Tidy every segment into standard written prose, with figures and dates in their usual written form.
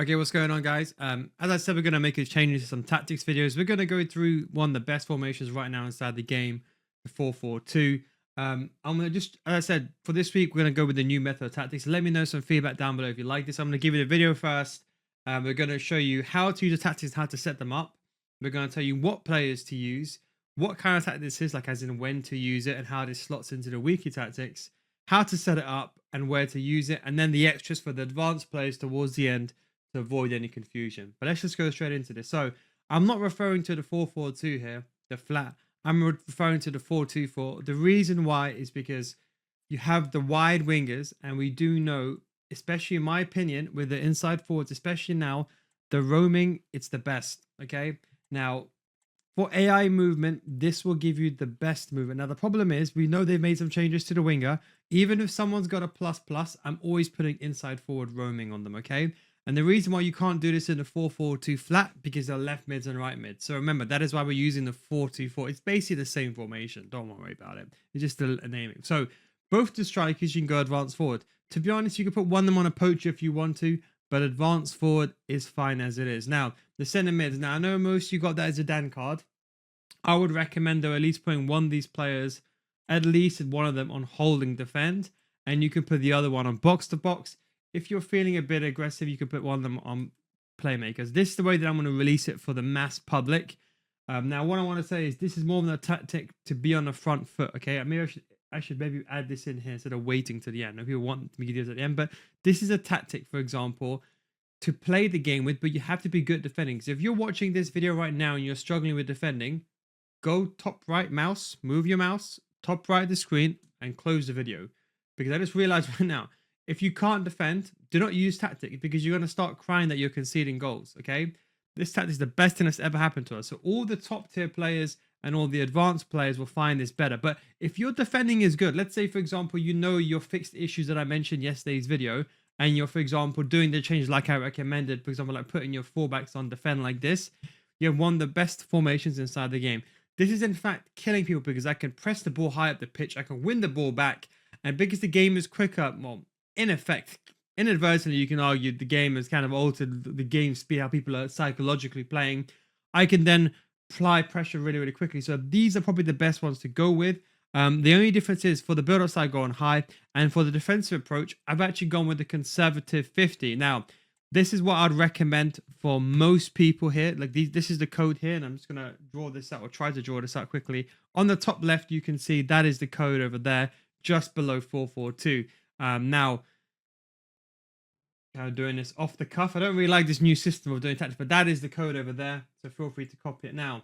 Okay, what's going on, guys? As I said, we're going to make a change to some tactics videos. We're going to go through one of the best formations right now inside the game, the 4-4-2. I'm going to just, as I said, for this week, we're going to go with the new method of tactics. Let me know some feedback down below if you like this. I'm going to give you the video first. We're going to show you how to use the tactics, how to set them up. We're going to tell you what players to use, what kind of tactic this is, like as in when to use it and how this slots into the weekly tactics, how to set it up and where to use it, and then the extras for the advanced players towards the end to avoid any confusion. But let's just go straight into this. So I'm not referring to the 4-4-2 here, the flat. I'm referring to the 4-2-4. The reason why is because you have the wide wingers, and we do know, especially in my opinion, with the inside forwards, especially now, the roaming, it's the best. Okay. Now, for AI movement, this will give you the best movement. Now, the problem is we know they've made some changes to the winger. Even if someone's got a plus, I'm always putting inside forward roaming on them. Okay. And the reason why you can't do this in a 4-4-2 flat because they're left mids and right mids. So remember, that is why we're using the 4-2-4. It's basically the same formation. Don't worry about it. It's just a naming. So both the strikers, you can go advanced forward. To be honest, you can put one of them on a poacher if you want to, but advanced forward is fine as it is. Now, the center mids. Now, I know most of you got that as a Dan card. I would recommend, though, at least putting one of these players, at least one of them on holding defend, and you can put the other one on box to box. If you're feeling a bit aggressive, you could put one of them on playmakers. This is the way that I'm going to release it for the mass public. Now, what I want to say is this is more than a tactic to be on the front foot. Okay, maybe I should maybe add this in here instead of waiting to the end. If you want me to do this at the end, but this is a tactic, for example, to play the game with, but you have to be good at defending. So if you're watching this video right now and you're struggling with defending, go top right mouse, move your mouse, top right of the screen, and close the video. Because I just realized right now, if you can't defend, do not use tactic because you're going to start crying that you're conceding goals, okay? This tactic is the best thing that's ever happened to us. So all the top tier players and all the advanced players will find this better. But if your defending is good, let's say, for example, you know your fixed issues that I mentioned yesterday's video, and you're, for example, doing the changes like I recommended, for example, like putting your fullbacks on defend like this, you have one of the best formations inside the game. This is, in fact, killing people because I can press the ball high up the pitch, I can win the ball back, and because the game is quicker, well, in effect, inadvertently, you can argue the game has kind of altered the game speed, how people are psychologically playing. I can then apply pressure really, really quickly. So these are probably the best ones to go with. The only difference is for the build-up side going high, and for the defensive approach, I've actually gone with the conservative 50. Now, this is what I'd recommend for most people here. Like this is the code here, and I'm just gonna draw this out or try to draw this out quickly. On the top left, you can see that is the code over there, just below 442. Now, kind of doing this off the cuff. I don't really like this new system of doing tactics, but that is the code over there. So feel free to copy it now.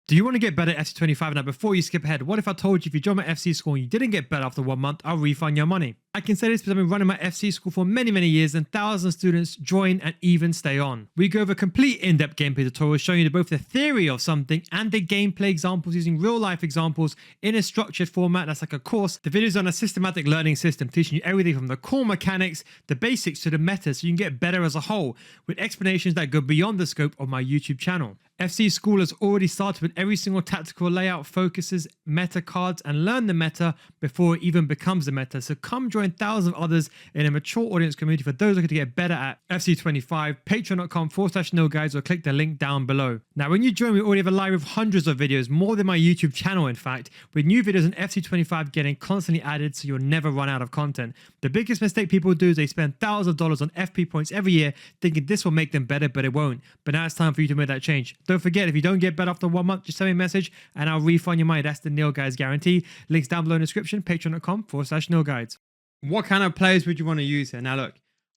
Do you want to get better at FC25? Now, before you skip ahead, what if I told you if you joined my FC school and you didn't get better after 1 month, I'll refund your money? I can say this because I've been running my FC school for many, many years and thousands of students join and even stay on. We go over complete in-depth gameplay tutorials showing you both the theory of something and the gameplay examples using real-life examples in a structured format that's like a course. The videos are on a systematic learning system teaching you everything from the core mechanics, the basics to the meta so you can get better as a whole with explanations that go beyond the scope of my YouTube channel. FC School has already started with every single tactical layout, focuses, meta cards, and learn the meta before it even becomes the meta. So come join thousands of others in a mature audience community for those looking to get better at FC25, patreon.com/nilguides, or click the link down below. Now, when you join, we already have a library of hundreds of videos, more than my YouTube channel, in fact, with new videos on FC25 getting constantly added so you'll never run out of content. The biggest mistake people do is they spend thousands of dollars on FP points every year thinking this will make them better, but it won't. But now it's time for you to make that change. Don't forget, if you don't get better after 1 month, just send me a message and I'll refund your money. That's the Nil Guides guarantee. Links down below in the description, patreon.com/nilguides. What kind of players would you want to use here? Now look,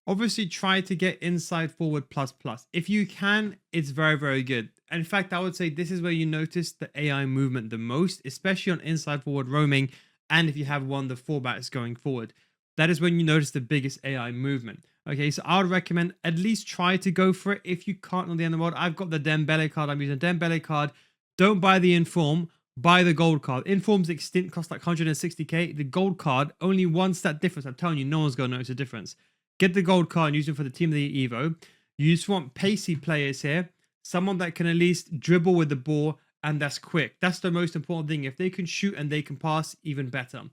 obviously try to get inside forward plus. If you can, it's very, very good. In fact, I would say this is where you notice the AI movement the most, especially on inside forward roaming, and if you have one of the fullbacks going forward. That is when you notice the biggest AI movement. Okay, so I would recommend at least try to go for it. If you can't on the end of the world, I've got the Dembele card. I'm using a Dembele card. Don't buy the Inform. Buy the gold card. Inform's extinct, costs like 160k. The gold card, only one stat difference. I'm telling you, no one's going to notice a difference. Get the gold card and use it for the team of the Evo. You just want pacey players here. Someone that can at least dribble with the ball and that's quick. That's the most important thing. If they can shoot and they can pass, even better.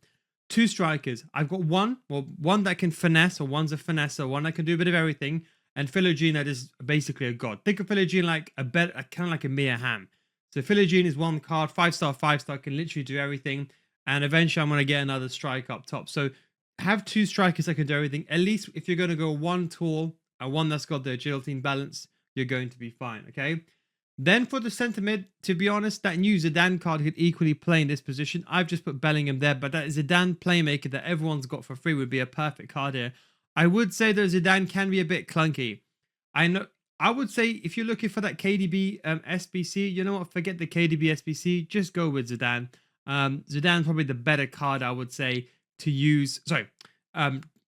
2 strikers. I've got one that can finesse, or one's a finesser, one that can do a bit of everything, and Philogene is basically a god. Think of Philogene like kind of like a Mia Hamm. So Philogene is one card, 5-star, 5-star, can literally do everything. And eventually I'm going to get another strike up top. So have two strikers that can do everything. At least if you're going to go one tall and one that's got the agility and balance, you're going to be fine, okay? Then for the centre mid, to be honest, that new Zidane card could equally play in this position. I've just put Bellingham there, but that Zidane playmaker that everyone's got for free would be a perfect card here. I would say that Zidane can be a bit clunky. I would say if you're looking for that KDB SBC, you know what? Forget the KDB SBC. Just go with Zidane. Zidane's probably the better card, I would say, to use. Sorry,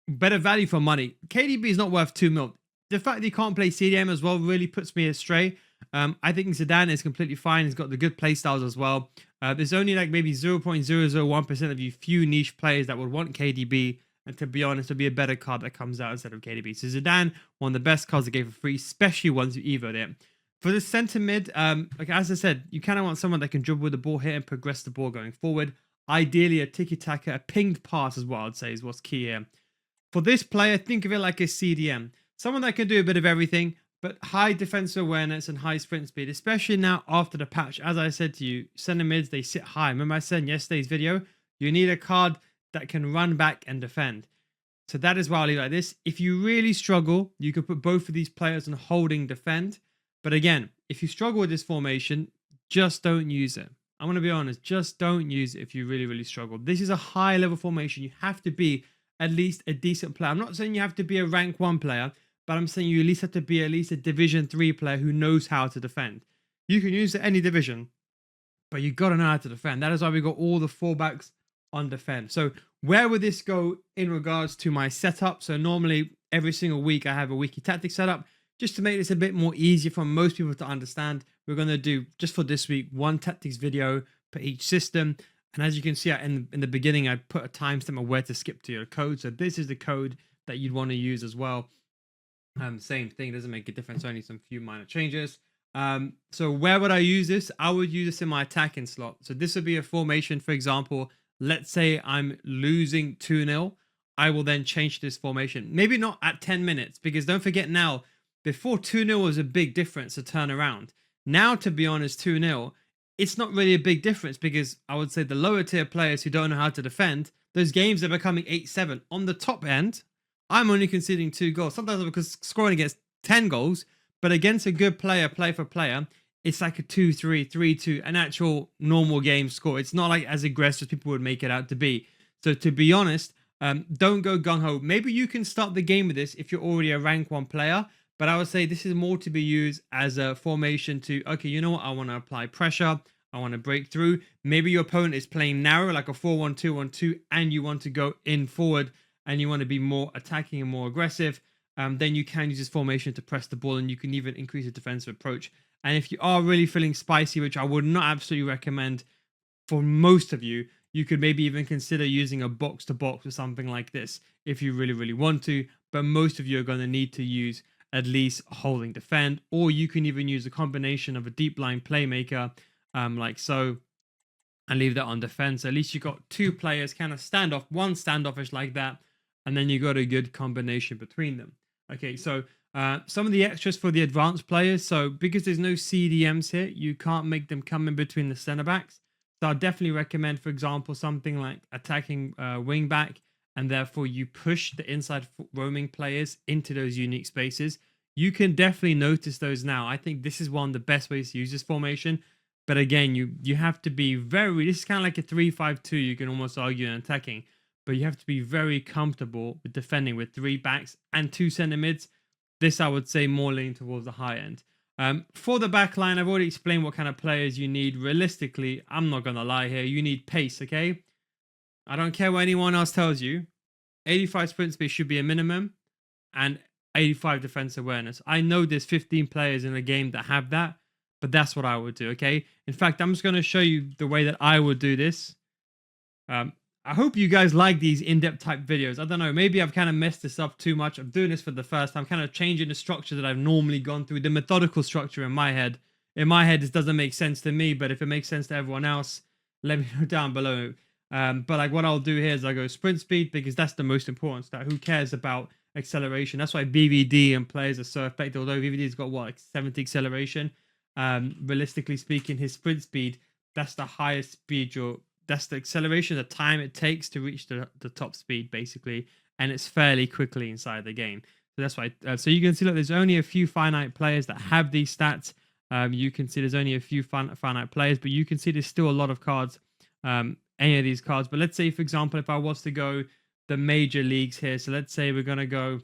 better value for money. KDB is not worth 2 mil. The fact that he can't play CDM as well really puts me astray. I think Zidane is completely fine. He's got the good play styles as well. There's only like maybe 0.001% of you few niche players that would want KDB. And to be honest, it'll be a better card that comes out instead of KDB. So Zidane, one of the best cards they gave for free, especially once you evoed it. For the centre mid, like as I said, you kind of want someone that can dribble with the ball here and progress the ball going forward. Ideally, a tiki-taka, a pinged pass as well, I'd say, is what's key here. For this player, think of it like a CDM. Someone that can do a bit of everything, but high defensive awareness and high sprint speed, especially now after the patch. As I said to you, centre mids, they sit high. Remember I said in yesterday's video, you need a card that can run back and defend. So that is why I leave it like this. If you really struggle, you could put both of these players on holding defend. But again, if you struggle with this formation, just don't use it. I'm going to be honest, just don't use it if you really, really struggle. This is a high level formation. You have to be at least a decent player. I'm not saying you have to be a rank 1 player, but I'm saying you at least have to be at least a Division 3 player who knows how to defend. You can use it any division, but you got to know how to defend. That is why we got all the fullbacks on defend. So where would this go in regards to my setup? So normally every single week I have a wiki tactics setup. Just to make this a bit more easier for most people to understand, we're going to do, just for this week, one tactics video per each system. And as you can see in the beginning, I put a timestamp of where to skip to your code. So this is the code that you'd want to use as well. Same thing, doesn't make a difference, only some few minor changes. So where would I use this? I would use this in my attacking slot. So this would be a formation, for example. Let's say I'm losing 2-0. I will then change this formation. Maybe not at 10 minutes, because don't forget now, before 2-0 was a big difference to turn around. Now, to be honest, 2-0, it's not really a big difference, because I would say the lower tier players who don't know how to defend, those games are becoming 8-7. On the top end, I'm only conceding 2 goals. Sometimes because scoring against 10 goals, but against a good player, play for player, it's like a 2-3, 3-2, an actual normal game score. It's not like as aggressive as people would make it out to be. So to be honest, don't go gung-ho. Maybe you can start the game with this if you're already a rank 1 player, but I would say this is more to be used as a formation to, okay, you know what? I want to apply pressure. I want to break through. Maybe your opponent is playing narrow, like a 4-1-2-1-2, and you want to go in forward and you want to be more attacking and more aggressive. Then you can use this formation to press the ball, and you can even increase the defensive approach. And if you are really feeling spicy, which I would not absolutely recommend for most of you, you could maybe even consider using a box-to-box or something like this if you really, really want to. But most of you are going to need to use at least holding defend, or you can even use a combination of a deep line playmaker like so, and leave that on defense. At least you got 2 players kind of standoff, one standoffish like that, and then you got a good combination between them. Okay, so some of the extras for the advanced players. So because there's no CDMs here, you can't make them come in between the center backs. So I'll definitely recommend, for example, something like attacking wing back, and therefore you push the inside roaming players into those unique spaces. You can definitely notice those now. I think this is one of the best ways to use this formation. But again, you have to be this is kind of like a 3-5-2, you can almost argue, in attacking. But you have to be very comfortable with defending with 3 backs and 2 center mids. This, I would say, more leaning towards the high end. For the back line, I've already explained what kind of players you need. Realistically, I'm not going to lie here. You need pace, okay? I don't care what anyone else tells you. 85 sprint speed should be a minimum, and 85 defense awareness. I know there's 15 players in the game that have that, but that's what I would do, okay? In fact, I'm just going to show you the way that I would do this. I hope you guys like these in-depth type videos. I don't know, maybe I've kind of messed this up too much. I'm doing this for the first time, kind of changing the structure that I've normally gone through, the methodical structure in my head. In my head, this doesn't make sense to me, but if it makes sense to everyone else, let me know down below. But like what I'll do here is I go sprint speed, because that's the most important stat. Who cares about acceleration. That's why VVD and players are so effective. Although VVD's got what, like 70 acceleration. Realistically speaking, his sprint speed, that's the highest speed that's the acceleration, the time it takes to reach the top speed, basically, and it's fairly quickly inside the game. So that's why. So you can see, look, there's only a few finite players that have these stats. You can see there's only a few finite players, but you can see there's still a lot of cards, any of these cards. But let's say, for example, if I was to go the major leagues here, so let's say we're going to go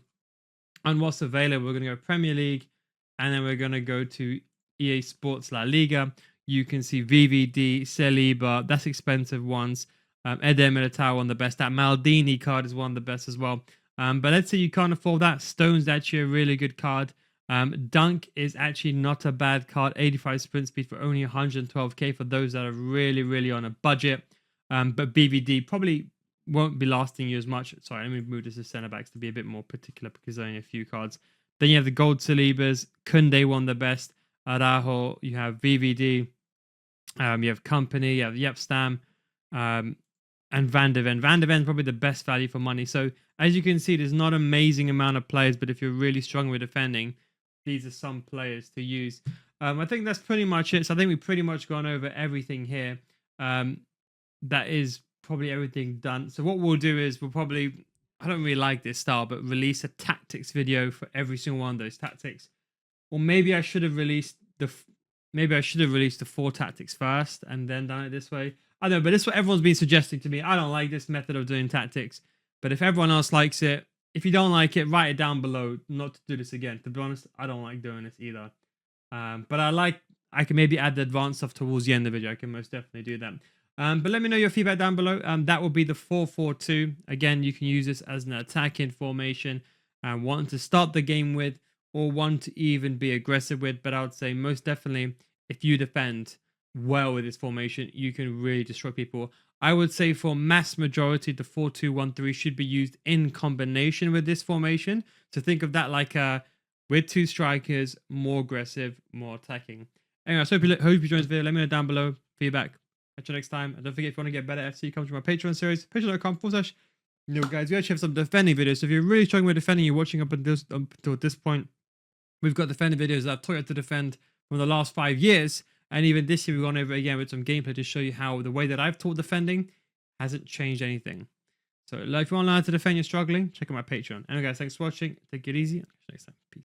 on what's available, we're going to go Premier League, and then we're going to go to EA Sports La Liga. You can see VVD, Saliba, that's expensive ones. Eder Militao, one of the best. That Maldini card is one of the best as well. But let's say you can't afford that. Stone's actually a really good card. Dunk is actually not a bad card. 85 sprint speed for only 112k for those that are really, really on a budget. But BVD probably won't be lasting you as much. Sorry, let me move this to centre backs to be a bit more particular because there's only a few cards. Then you have the gold Salibas. Kunde, one of the best. Araujo, you have VVD. You have Company, you have Yepstam, and Van de Ven. Van de Ven is probably the best value for money. So as you can see, there's not an amazing amount of players, but if you're really strong with defending, these are some players to use. I think that's pretty much it. So I think we've pretty much gone over everything here. That is probably everything done. So what we'll do is we'll probably, I don't really like this style, but release a tactics video for every single one of those tactics. Or maybe I should have released the 4 tactics first and then done it this way. I don't know, but this is what everyone's been suggesting to me. I don't like this method of doing tactics, but if everyone else likes it, if you don't like it, write it down below not to do this again. To be honest, I don't like doing this either. But I can maybe add the advanced stuff towards the end of the video. I can most definitely do that. But let me know your feedback down below. That will be the 4-4-2. Again, you can use this as an attacking formation and wanting to start the game with, or one to even be aggressive with. But I would say most definitely, if you defend well with this formation, you can really destroy people. I would say for mass majority, the 4-2-1-3 should be used in combination with this formation. So think of that like with 2 strikers, more aggressive, more attacking. Anyway, so hope you enjoyed this video. Let me know down below feedback. Catch you next time. And don't forget, if you want to get better FC, come to my Patreon series, patreon.com/. Guys, we actually have some defending videos. So if you're really struggling with defending, you're watching up until this point, we've got defending videos that I've taught you how to defend from the last 5 years. And even this year, we've gone over it again with some gameplay to show you how the way that I've taught defending hasn't changed anything. So if you want to learn how to defend, you're struggling, check out my Patreon. Anyway, guys, thanks for watching. Take it easy. Next time. Peace.